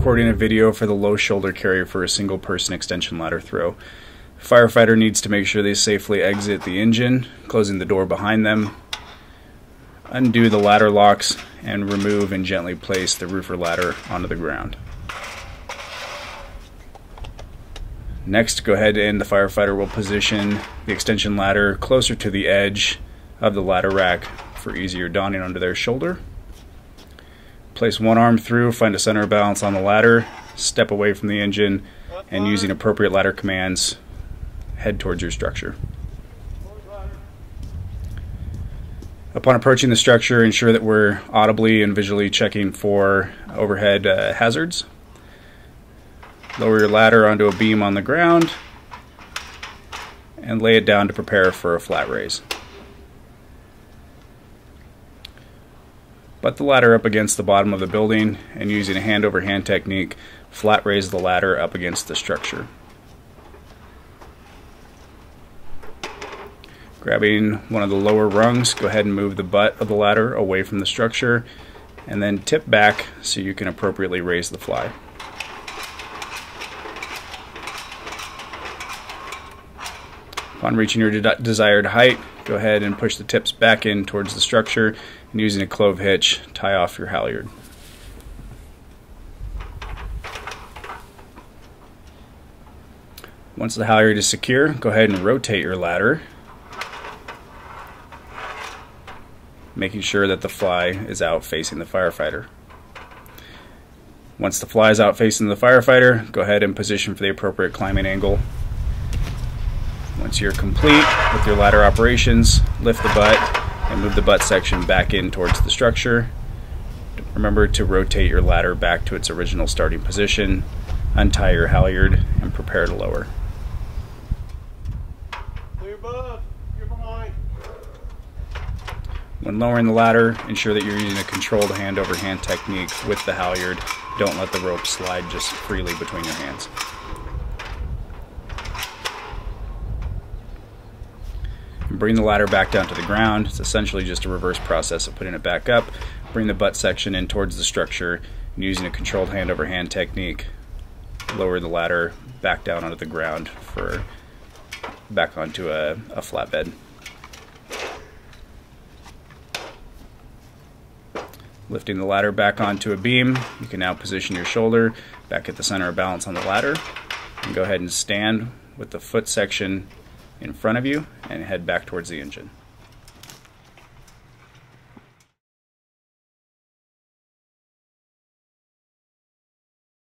recording a video for the low shoulder carry for a single person extension ladder throw. Firefighter needs to make sure they safely exit the engine, closing the door behind them. Undo the ladder locks and remove and gently place the roofer ladder onto the ground. Next, go ahead and the firefighter will position the extension ladder closer to the edge of the ladder rack for easier donning onto their shoulder. Place one arm through, find a center of balance on the ladder, step away from the engine, and using appropriate ladder commands, head towards your structure. Upon approaching the structure, ensure that we're audibly and visually checking for overhead hazards. Lower your ladder onto a beam on the ground and lay it down to prepare for a flat raise. Butt the ladder up against the bottom of the building and using a hand-over-hand technique, flat raise the ladder up against the structure. Grabbing one of the lower rungs, go ahead and move the butt of the ladder away from the structure and then tip back so you can appropriately raise the fly. Upon reaching your desired height, go ahead and push the tips back in towards the structure and using a clove hitch, tie off your halyard. Once the halyard is secure, go ahead and rotate your ladder, making sure that the fly is out facing the firefighter. Once the fly is out facing the firefighter, go ahead and position for the appropriate climbing angle. Once you're complete with your ladder operations, lift the butt and move the butt section back in towards the structure. Remember to rotate your ladder back to its original starting position, untie your halyard, and prepare to lower. Clear above, clear behind. When lowering the ladder, ensure that you're using a controlled hand-over-hand technique with the halyard. Don't let the rope slide just freely between your hands. Bring the ladder back down to the ground. It's essentially just a reverse process of putting it back up. Bring the butt section in towards the structure and using a controlled hand-over-hand technique, lower the ladder back down onto the ground for back onto a flatbed. Lifting the ladder back onto a beam, you can now position your shoulder back at the center of balance on the ladder and go ahead and stand with the foot section in front of you and head back towards the engine.